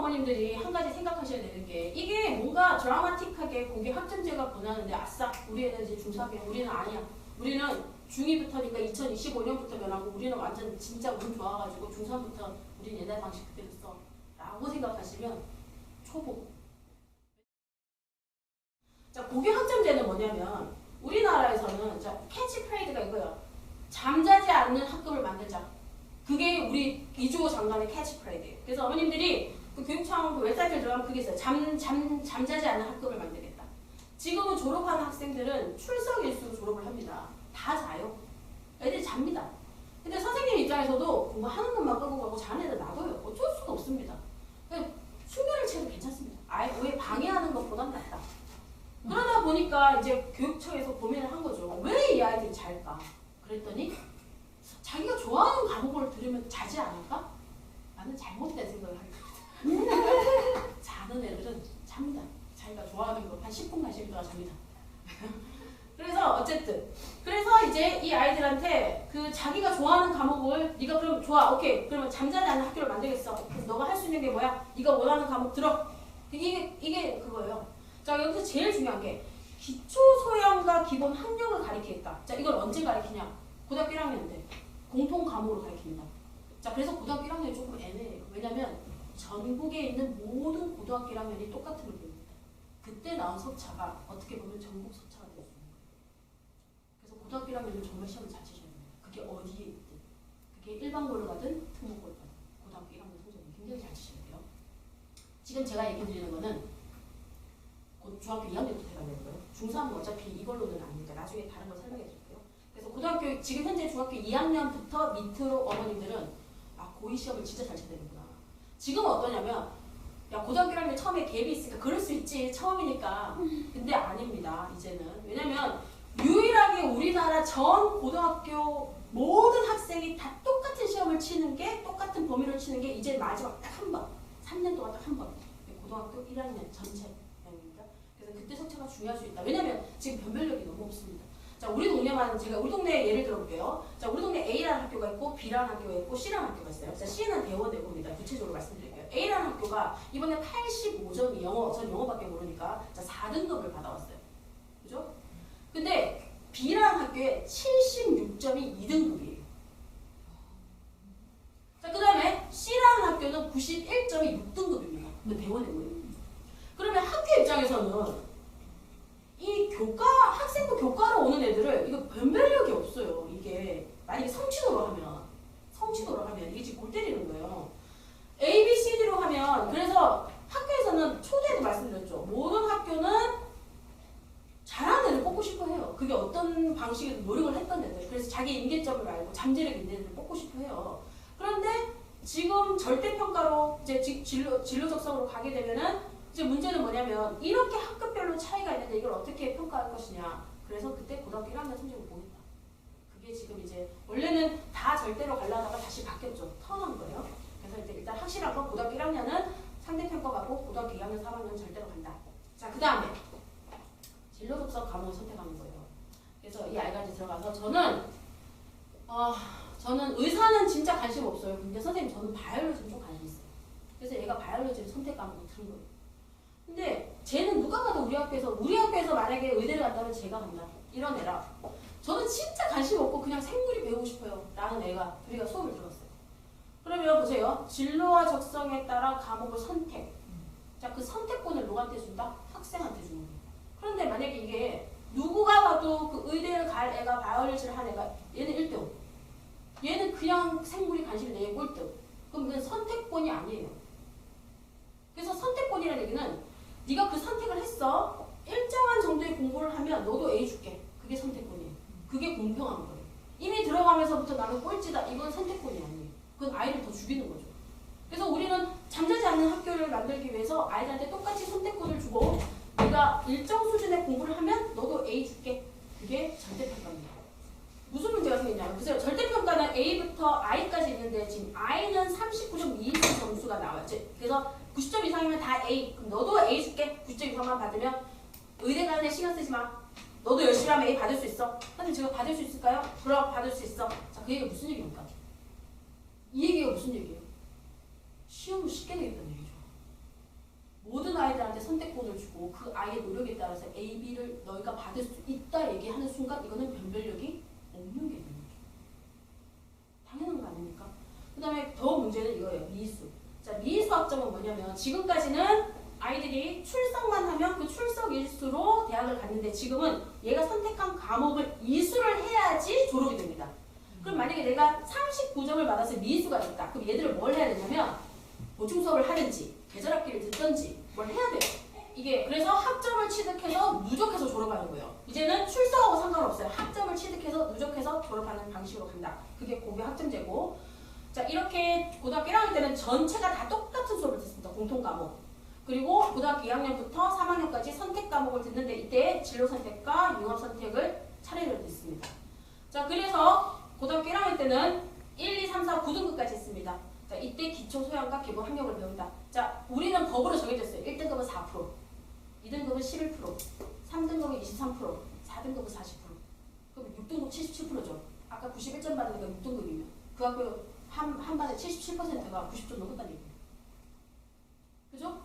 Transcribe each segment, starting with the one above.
어머님들이 한 가지 생각하셔야 되는 게 이게 뭔가 드라마틱하게 고교 학점제가 변하는데 아싸 우리 애는 이제 중3이야. 우리는 아니야. 우리는 중2부터니까 2025년부터 변하고 우리는 완전 진짜 운 좋아가지고 중3부터 우린 옛날 방식 그대로 써 라고 생각하시면 초보. 자, 고교 학점제는 뭐냐면 우리나라에서는 자, 캐치프레이즈가 이거야. 잠자지 않는 학급을 만들자. 그게 우리 이주호 장관의 캐치프레이즈예요. 그래서 어머님들이 그 교육청 그 웹사이트에 들어가면 그게 있어요. 잠자지 않는 학급을 만들겠다. 지금은 졸업하는 학생들은 출석 일수로 졸업을 합니다. 다 자요. 애들이 잡니다. 근데 선생님 입장에서도 공부하는 것만 끌고 가고 자는 애들 놔둬요. 어쩔 수가 없습니다. 숙면을 채도 괜찮습니다. 아예 왜 방해하는 것보단 낫다. 그러다 보니까 이제 교육청에서 고민을 한 거죠. 왜 이 아이들이 잘까? 그랬더니 자기가 좋아하는 과목을 들으면 자지 않을까? 나는 잘못된 생각을 하게 됩니다. 자는 애들은 잡니다. 자기가 좋아하는 거 한 10분간 10분 잡니다. 그래서 어쨌든 그래서 이제 이 아이들한테 그 자기가 좋아하는 과목을 네가 그럼 좋아 오케이 그러면 잠자지 않는 학교를 만들겠어. 그래서 너가 할 수 있는 게 뭐야? 네가 원하는 과목 들어. 이게 그거예요. 자 여기서 제일 중요한 게 기초 소양과 기본 학력을 가리키겠다. 자 이걸 언제 가리키냐? 고등학교 1학년 때 공통 과목으로 가리킵니다. 자 그래서 고등학교 1학년이 조금 애매해요. 왜냐면 전국에 있는 모든 고등학교 1학년이 똑같은 걸 배웁니다. 그때 나온 석차가 어떻게 보면 전국 석차가 되어 있는 거예요. 그래서 고등학교 1학년은 정말 시험을 잘 치셔야 돼요. 그게 어디에 있든. 그게 일반고를 가든 특목고를 가든 고등학교 1학년 성적은 굉장히 잘 치셔야 돼요. 지금 제가 얘기 드리는 거는 중학교 2학년부터 해야 되고요. 중3은 어차피 이걸로는 아니니까 나중에 다른 걸 설명해 줄게요. 그래서 고등학교 지금 현재 중학교 2학년부터 밑으로 어머님들은 아 고2 시험을 진짜 잘 쳐야 되는구나. 지금은 어떠냐면 야 고등학교 1학년 처음에 갭이 있으니까 그럴 수 있지 처음이니까. 근데 아닙니다. 이제는. 왜냐면 유일하게 우리나라 전 고등학교 모든 학생이 다 똑같은 시험을 치는 게 똑같은 범위를 치는 게 이제 마지막 딱 한 번. 3년 동안 딱 한 번. 고등학교 1학년 전체. 그래서 그때 석차가 중요할 수 있다. 왜냐면 지금 변별력이 너무 없습니다. 자, 우리 동네만 제가 우리 동네 예를 들어볼게요. 자, 우리 동네 A라는 학교가 있고 B라는 학교가 있고 C라는 학교가 있어요. 자, C는 대원외고입니다. 구체적으로 말씀드릴게요. A라는 학교가 이번에 85점이 영어, 전 영어밖에 모르니까 자, 4등급을 받아왔어요. 그죠? 근데 B라는 학교에 76점이 2등급이에요. 자, 그 다음에 C라는 학교는 91점이 6등급입니다. 근데 대원외고예요. 그러면 학교 입장에서는 이 학생부 교과로 오는 애들을 이거 변별력이 없어요. 이게 만약에 성취도로 하면 이게 지금 골 때리는 거예요. A, B, C, D로 하면 그래서 학교에서는 초대도 말씀드렸죠. 모든 학교는 잘하는 애를 뽑고 싶어 해요. 그게 어떤 방식으로 노력을 했던 애들. 그래서 자기 인계점을 알고 잠재력 있는 애들을 뽑고 싶어 해요. 그런데 지금 절대평가로 이제 진로 적성으로 가게 되면은 이제 문제는 뭐냐면 이렇게 학급별로 차이가 있는데 이걸 어떻게 평가할 것이냐. 그래서 그때 고등학교 1학년 성적을 보겠다. 그게 지금 이제 원래는 다 절대로 가려다가 다시 바뀌었죠. 턴한 거예요. 그래서 이제 일단 확실한 건 고등학교 1학년은 상대평가 가고 고등학교 2학년, 3학년 절대로 간다. 자, 그 다음에 진로 적성 과목을 선택하는 거예요. 그래서 이 아이가 이제 들어가서 저는 의사는 진짜 관심 없어요. 근데 선생님 저는 바이올로지는 좀 관심 있어요. 그래서 얘가 바이올로지를 선택 과목을 들은 거예요. 근데 쟤는 누가 가도 우리 학교에서 만약에 의대를 간다면 제가 간다. 이런 애라. 저는 진짜 관심 없고 그냥 생물이 배우고 싶어요. 라는 애가 우리가 수업을 들었어요. 그러면 보세요. 진로와 적성에 따라 과목을 선택. 자, 그 선택권을 누구한테 준다? 학생한테 주는 거예요. 그런데 만약에 이게 누구가 봐도 그 의대를 갈 애가 바이올로지를 한 애가 얘는 1등. 얘는 그냥 생물이 관심이 내게 꼴등. 그럼 그건 선택권이 아니에요. 그래서 선택권이라는 얘기는 네가 그 선택을 했어. 일정한 정도의 공부를 하면 너도 A 줄게. 그게 선택권이에요. 그게 공평한 거예요. 이미 들어가면서부터 나는 꼴찌다. 이건 선택권이 아니에요. 그건 아이를 더 죽이는 거죠. 그래서 우리는 잠자지 않는 학교를 만들기 위해서 아이들한테 똑같이 선택권을 주고 네가 일정 수준의 공부를 하면 너도 A 줄게. 그게 절대평가입니다. 무슨 문제가 생겼냐면 보세요. 절대평가는 A부터 I까지 있는데 지금 I는 39점 이상 점수가 나와요. 그래서 90점 이상이면 다 A. 그럼 너도 A 줄게. 90점 이상만 받으면 의대 가는 데 신경 쓰지 마. 너도 열심히 하면 A 받을 수 있어. 선생님 제가 받을 수 있을까요? 그럼 받을 수 있어. 자, 그 얘기가 무슨 얘기입니까? 이 얘기가 무슨 얘기예요? 시험을 쉽게 내겠다는 얘기죠. 나의 노력에 따라서 A, B를 너희가 받을 수 있다 얘기하는 순간 이거는 변별력이 없는 게 되는 거죠. 당연한 거 아닙니까? 그 다음에 더 문제는 이거예요. 미수. 자, 미수 학점은 뭐냐면 지금까지는 아이들이 출석만 하면 그 출석 일수로 대학을 갔는데 지금은 얘가 선택한 과목을 이수를 해야지 졸업이 됩니다. 그럼 만약에 내가 39점을 받아서 미수가 있다. 그럼 얘들을 뭘 해야 되냐면 보충 수업을 하든지 계절학기를 듣든지 뭘 해야 돼요. 이게 그래서 학점을 취득해서 누적해서 졸업하는 거예요. 이제는 출석하고 상관없어요. 학점을 취득해서 누적해서 졸업하는 방식으로 간다. 그게 고교 학점제고. 자, 이렇게 고등학교 1학년 때는 전체가 다 똑같은 수업을 듣습니다. 공통 과목. 그리고 고등학교 2학년부터 3학년까지 선택 과목을 듣는데 이때 진로 선택과 융합 선택을 차례로 듣습니다. 자, 그래서 고등학교 1학년 때는 1, 2, 3, 4, 9등급까지 있습니다. 자, 이때 기초 소양과 기본 학력을 배운다. 자, 우리는 법으로 정해졌어요. 1등급은 4%, 2등급은 11%, 3등급은 23%, 4등급은 40%. 그럼 6등급 77%죠. 아까 91점 받으니까 6등급이면 그 학교 한 반에 77%가 90점 넘었다는 얘기예요. 그죠?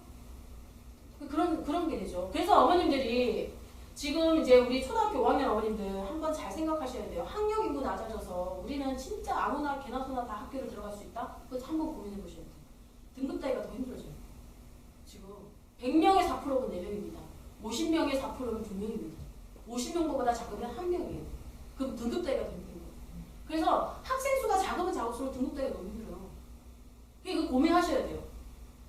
그런 게 되죠. 그래서 어머님들이 지금 이제 우리 초등학교 5학년 어머님들 한번 잘 생각하셔야 돼요. 학력 인구 낮아져서 우리는 진짜 아무나 개나 소나 다 학교를 들어갈 수 있다? 그거 한번 고민해 보셔야 돼요. 등급 따위가 더 힘들어져요. 지금 100명의 4%는 4명입니다. 50명의 4%는 2명입니다. 50명보다 작으면 1명이에요. 그럼 등급 따위가 더 힘든 거예요. 그래서 학생 수가 작으면 작을수록 등급 따위가 너무 힘들어요. 그거 고민하셔야 돼요.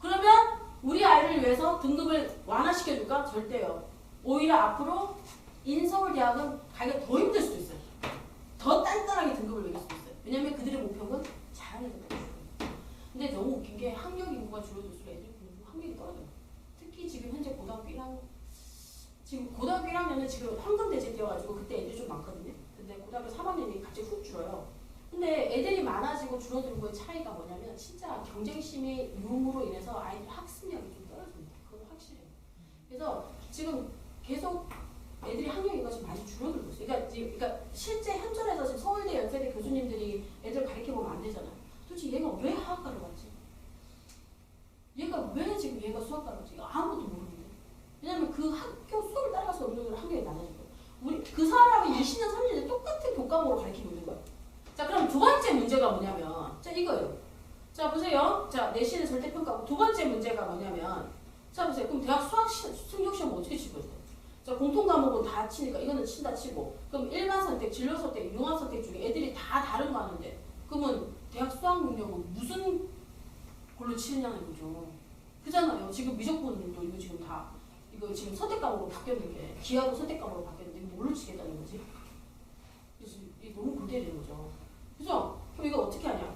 그러면 우리 아이를 위해서 등급을 완화시켜줄까? 절대요. 오히려 앞으로 인서울대학은 가기가 더 힘들 수도 있어요. 더 단단하게 등급을 매길 수도 있어요. 왜냐면 그들의 목표는 잘하는 거예요. 근데 너무 웃긴 게 학력 인구가 줄어들수록 애들 공부 학력이 떨어져요. 특히 지금 현재 고등학교 1학년, 지금 고등학교 1학년은 지금 황금대제 뛰어가지고 그때 애들이 좀 많거든요. 근데 고등학교 3학년이 갑자기 훅 줄어요. 근데 애들이 많아지고 줄어들고의 차이가 뭐냐면 진짜 경쟁심의 유무로 인해서 아이들 학습력이 좀 떨어집니다. 그건 확실해요. 그래서 지금 계속 애들이 학력 인구가 좀 많이 줄어들고 있어요. 그러니까 실제 현존에서 지금 서울대 연세대 교수님들이 애들 가르쳐보면 안 되잖아요. 도대체 얘가 왜 화학과를 갔지? 얘가 왜 지금 얘가 수학과를 갔지? 아무것도 모르는데. 왜냐면 그 학교 수업을 따라가서 어느 정도 학력이 낮아진 거예요. 우리 그 사람이 20년, 30년 똑같은 교과목으로 가르치고 있는 거예요. 자, 그럼 두 번째 문제가 뭐냐면, 자, 이거예요. 자, 보세요. 자, 내신의 절대평가고 두 번째 문제가 뭐냐면, 자, 보세요. 그럼 대학 수학 승격 시험 어떻게 치고 있어요? 자, 공통 과목은 다 치니까 이거는 친다 치고, 그럼 일반 선택, 진로 선택, 융합 선택 중에 애들이 다 다른 거 하는데, 그러면 대학 수학 능력은 무슨 걸로 치느냐는 거죠. 그잖아요. 지금 미적분도 이거 지금 다, 이거 지금 선택 과목으로 바뀌었는데, 기하도 선택 과목으로 바뀌었는데, 이거 뭘로 치겠다는 거지? 그래서 이게 너무 골때리는 거죠. 그죠? 그럼 이거 어떻게 하냐?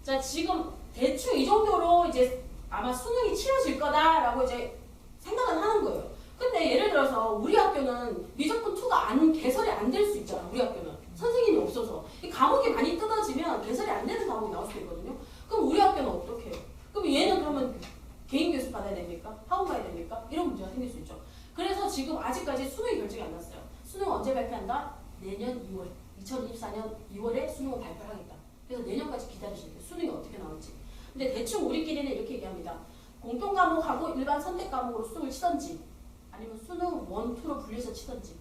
자, 지금 대충 이 정도로 이제 아마 수능이 치러질 거다라고 이제 생각은 하는 거예요. 근데 예를 들어서 우리 학교는 미적분 2가 개설이 안 될 수 있잖아. 우리 학교는 선생님이 없어서 이 과목이 많이 뜯어지면 개설이 안 되는 과목이 나올 수 있거든요. 그럼 우리 학교는 어떻게 해요? 그럼 얘는 그러면 개인 교습 받아야 됩니까? 학원 가야 됩니까? 이런 문제가 생길 수 있죠. 그래서 지금 아직까지 수능이 결정이 안 났어요. 수능 언제 발표한다? 내년 2월. 2024년 2월에 수능을 발표하겠다. 그래서 내년까지 기다리시면 돼요. 수능이 어떻게 나올지. 근데 대충 우리끼리는 이렇게 얘기합니다. 공통 과목하고 일반 선택 과목으로 수능을 치던지 아니면 수능 1, 2로 분리해서 치던지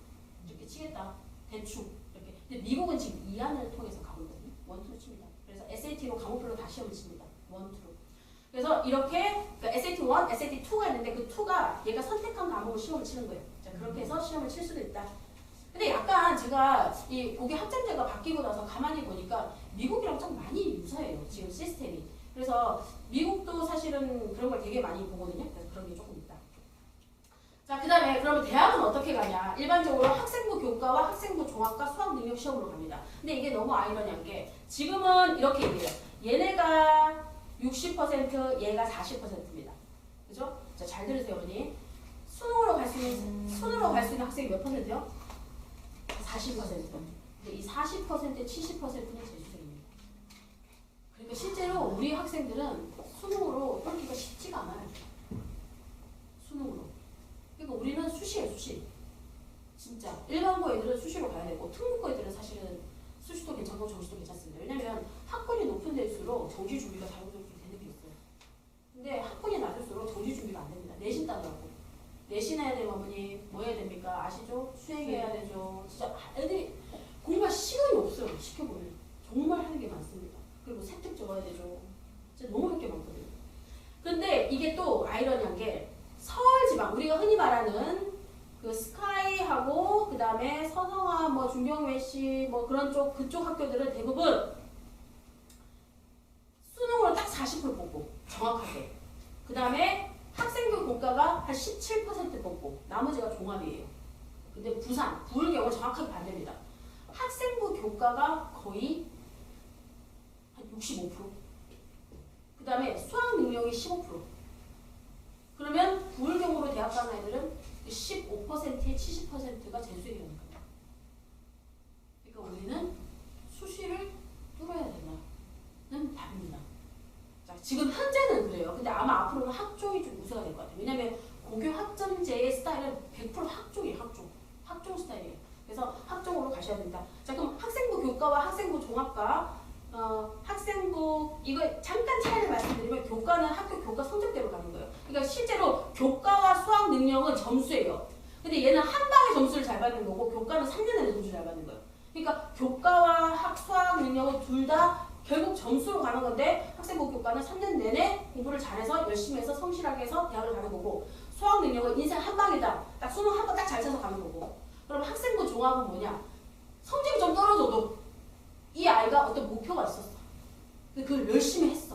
이렇게 치겠다. 대충 이렇게. 근데 미국은 지금 2안을 통해서 가고 있거든요. 1, 2로 칩니다. 그래서 SAT로 과목별로 다 시험을 칩니다. 1, 2로. 그래서 이렇게 SAT 1, SAT 2가 있는데 그 2가 얘가 선택한 과목을 시험을 치는 거예요. 자, 그렇게 해서 시험을 칠 수도 있다. 근데 약간 제가 이 고교 학점제가 바뀌고 나서 가만히 보니까 미국이랑 좀 많이 유사해요. 지금 시스템이. 그래서 미국도 사실은 그런 걸 되게 많이 보거든요. 그래서 그런 게 조금 있다. 자, 그 다음에 그러면 대학은 어떻게 가냐. 일반적으로 학생부 교과와 학생부 종합과 수학 능력 시험으로 갑니다. 근데 이게 너무 아이러니한 게 지금은 이렇게 얘기해요. 얘네가 60%, 얘가 40%입니다. 그죠? 자, 잘 들으세요, 어머니. 수능으로 갈 수 있는 학생이 몇 %요? 40%. 근데 이 40%, 70%는 재수생입니다. 그러니까 실제로 우리 학생들은 수능으로 뚫기가 쉽지가 않아요. 수능으로. 그러니까 우리는 수시예요, 수시. 진짜. 일반고 애들은 수시로 가야 되고 특목고 애들은 사실은 수시도 괜찮고 정시도 괜찮습니다. 왜냐면 학군이 높은 데일수록 정시 준비가 자연스럽게 되는 게 있어요. 근데 학군이 낮을수록 정시 준비가 안 됩니다. 내신 따느라고. 내신해야 되면 어머니 뭐 해야 됩니까? 아시죠? 수행해야 되죠. 진짜 애들이 공부할 시간이 없어요. 시켜보면 정말 하는 게 많습니다. 그리고 세특 적어야 되죠. 진짜 너무 할 게 많거든요. 근데 이게 또 아이러니한 게 서울지방 우리가 흔히 말하는 그 스카이하고 그 다음에 서성화 뭐 중경외시 뭐 그런 쪽 그쪽 학교들은 대부분 수능으로 딱 40% 뽑고 정확하게 그 다음에 학생부 교과가 한 17% 뽑고 나머지가 종합이에요. 근데 부산, 부울 경우 정확하게 반대입니다. 학생부 교과가 거의 한 65%. 그 다음에 수학 능력이 15%. 그러면 부울 경우로 대학 가는 애들은 15%에 70%가 재수생이라는 거예요. 그러니까 우리는 수시를 뚫어야 된다는 답입니다. 자, 지금 현재는 그래요. 근데 아마 앞으로는 학종이 좀 우세가 될 것 같아요. 왜냐면 고교 학점제의 스타일은 100% 학종이에요. 학종 스타일이에요. 그래서 학종으로 가셔야 된다. 자, 그럼 학생부 교과와 학생부 종합과 학생부 이거 잠깐 차이를 말씀드리면 교과는 학교 교과 성적대로 가는 거예요. 그러니까 실제로 교과와 수학 능력은 점수예요. 근데 얘는 한 방에 점수를 잘 받는 거고 교과는 3년 내내 점수를 잘 받는 거예요. 그러니까 교과와 수학 능력은 둘 다 결국 점수로 가는 건데 학생부 교과는 3년 내내 공부를 잘해서 열심히 해서 성실하게 해서 대학을 가는 거고 수학 능력은 인생 한 방이다. 딱 수능 한 번 딱 잘 쳐서 가는 거고 그럼 학생부 종합은 뭐냐? 성적이 좀 떨어져도 이 아이가 어떤 목표가 있었어. 근데 그걸 열심히 했어.